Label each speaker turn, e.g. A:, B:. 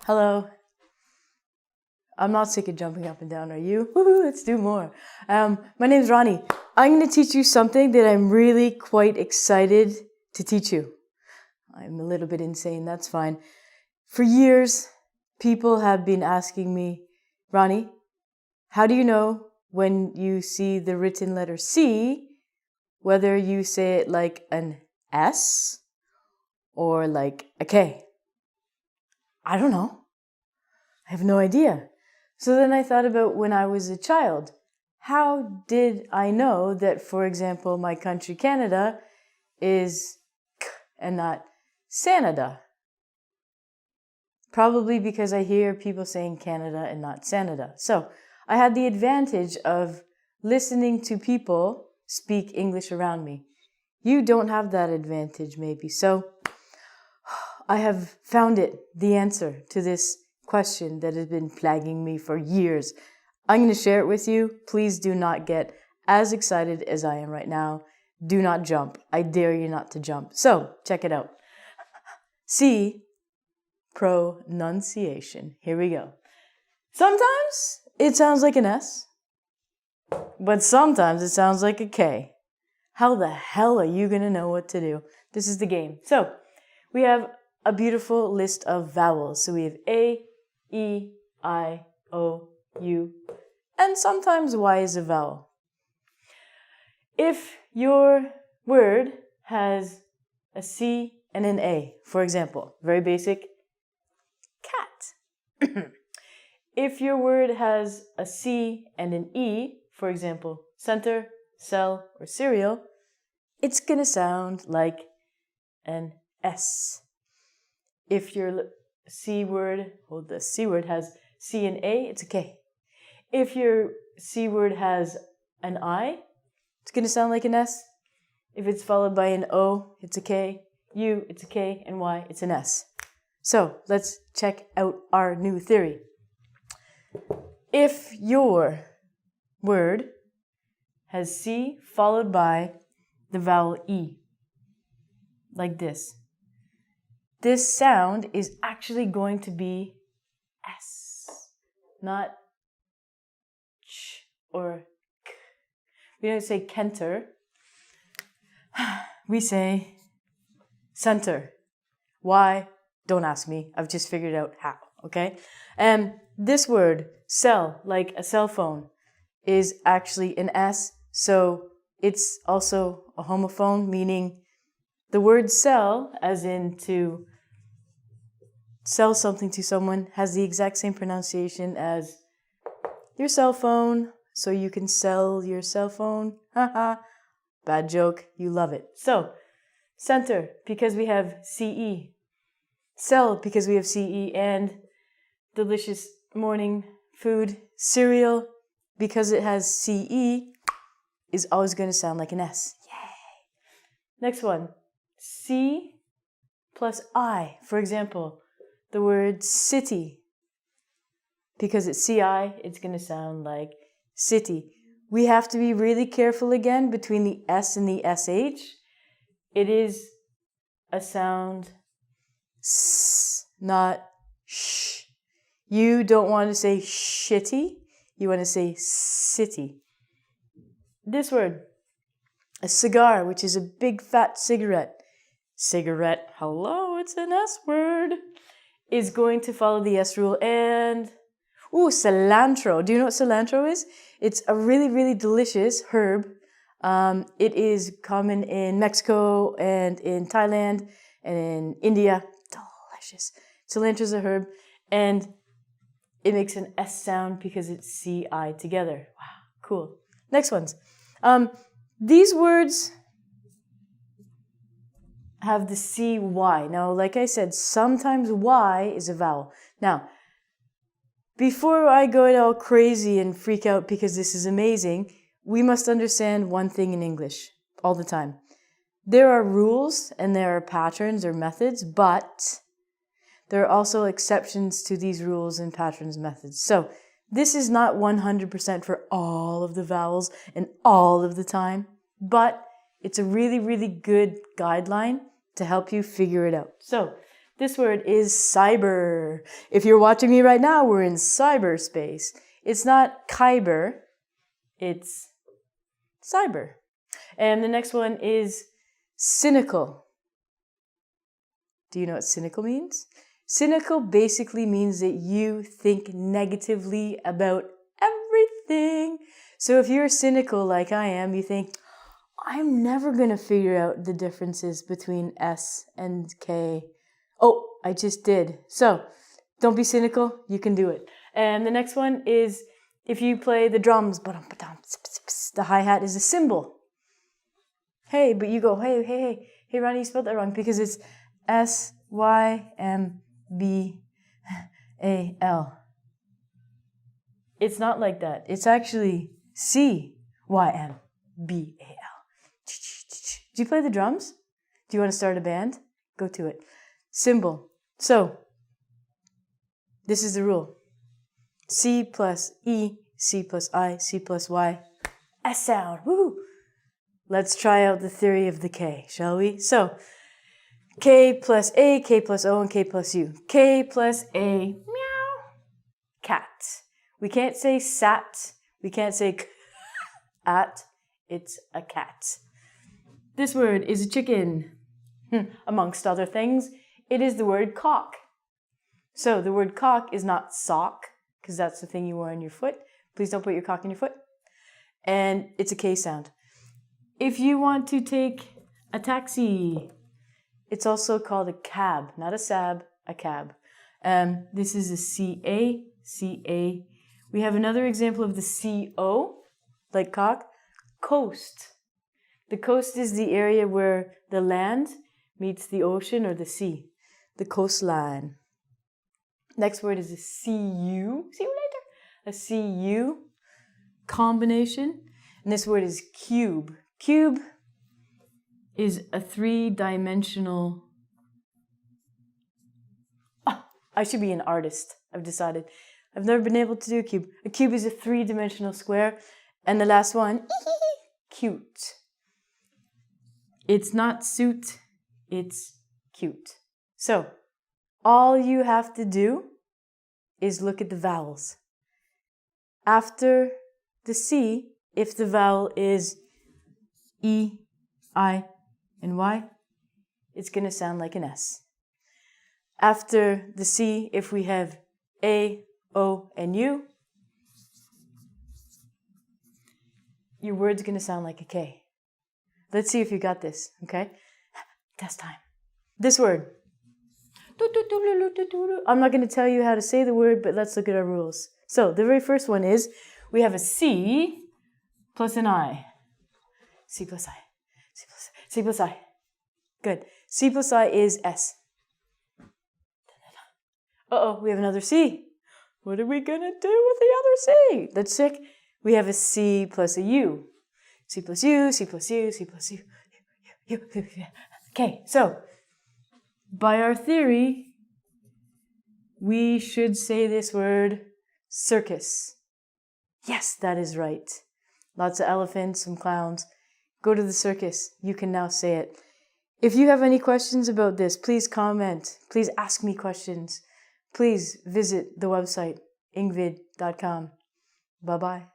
A: Hello. I'm not sick of jumping up and down, are you? Woohoo, let's do more. My name's Ronnie. I'm going to teach you something that I'm really quite excited to teach you. I'm a little bit insane, that's fine. For years, people have been asking me, Ronnie, how do you know when you see the written letter C, whether you say it like an S or like a K? I don't know. I have no idea. So then I thought about when I was a child. How did I know that, for example, my country, Canada, is K and not Sanada? Probably because I hear people saying Canada and not Sanada. So I had the advantage of listening to people speak English around me. You don't have that advantage, maybe. So I have found it, the answer to this question that has been plaguing me for years. I'm going to share it with you. Please do not get as excited as I am right now. Do not jump. I dare you not to jump. So, check it out. C, pronunciation. Here we go. Sometimes it sounds like an S, but sometimes it sounds like a K. How the hell are you going to know what to do? This is the game. So, we have a beautiful list of vowels. So we have A, E, I, O, U, and sometimes Y is a vowel. If your word has a C and an A, for example, very basic, cat. If your word has a C and an E, for example, center, cell, or cereal, it's going to sound like an S. If your C word, the C word has C and A, it's a K. If your C word has an I, it's going to sound like an S. If it's followed by an O, it's a K. U, it's a K. And Y, it's an S. So let's check out our new theory. If your word has C followed by the vowel E, like this sound is actually going to be S, not ch or k. We don't say kenter. We say center. Why? Don't ask me. I've just figured out how, okay? And this word, cell, like a cell phone, is actually an S, so it's also a homophone, meaning the word sell, as in to sell something to someone, has the exact same pronunciation as your cell phone, so you can sell your cell phone. Haha. Bad joke. You love it. So, center, because we have CE. Cell, because we have CE. And delicious morning food. Cereal, because it has CE, is always going to sound like an S. Yay! Next one. C plus I. For example, the word city. Because it's CI, it's going to sound like city. We have to be really careful again between the S and the SH. It is a sound S, not sh. You don't want to say shitty. You want to say city. This word, a cigar, which is a big fat cigarette. Cigarette, hello, it's an S word. Is going to follow the S rule. And cilantro. Do you know what cilantro is? It's a really, really delicious herb. It is common in Mexico and in Thailand and in India. Delicious. Cilantro is a herb, and it makes an S sound because it's CI together. Wow, cool. Next ones. These words have the CY. Now, like I said, sometimes Y is a vowel. Now, before I go all crazy and freak out because this is amazing, we must understand one thing in English all the time. There are rules and there are patterns or methods, but there are also exceptions to these rules and patterns and methods. So this is not 100% for all of the vowels and all of the time, but it's a really, really good guideline to help you figure it out. So This word is cyber. If you're watching me right now, we're in cyberspace. It's not Kyber, it's cyber. And the next one is cynical. Do you know what cynical means? Cynical basically means that you think negatively about everything. So if you're cynical like I am, you think, I'm never going to figure out the differences between S and K. Oh, I just did. So don't be cynical. You can do it. And the next one is if you play the drums, the hi-hat is a cymbal. Hey, but you go, hey, Ronnie, you spelled that wrong because it's S-Y-M-B-A-L. It's not like that. It's actually C-Y-M-B-A-L. Do you play the drums? Do you want to start a band? Go to it. Cymbal. So, this is the rule. C plus E, C plus I, C plus Y. S sound. Woo! Let's try out the theory of the K, shall we? So, K plus A, K plus O, and K plus U. K plus A, meow, cat. We can't say sat. We can't say at. It's a cat. This word is a chicken. Amongst other things, it is the word cock. So the word cock is not sock, because that's the thing you wear on your foot. Please don't put your cock in your foot. And it's a K sound. If you want to take a taxi, it's also called a cab, not a sab, a cab. This is a C-A, C-A. We have another example of the C-O, like cock, coast. The coast is the area where the land meets the ocean or the sea, the coastline. Next word is a C-U. See you later. A C-U combination. And this word is cube. Cube is a three-dimensional... Oh, I should be an artist, I've decided. I've never been able to do a cube. A cube is a three-dimensional square. And the last one, cute. It's not suit, it's cute. So, all you have to do is look at the vowels. After the C, if the vowel is E, I, and Y, it's going to sound like an S. After the C, if we have A, O, and U, your word's going to sound like a K. Let's see if you got this, okay? Test time. This word. I'm not going to tell you how to say the word, but let's look at our rules. So, the very first one is, we have a C plus an I. C plus I. C plus I. Good. C plus I is S. Uh-oh, we have another C. What are we going to do with the other C? Let's check. We have a C plus a U. C plus U, C plus U, C plus U, U. Okay, so, by our theory, we should say this word, circus. Yes, that is right. Lots of elephants, some clowns. Go to the circus. You can now say it. If you have any questions about this, please comment. Please ask me questions. Please visit the website, ingvid.com. Bye-bye.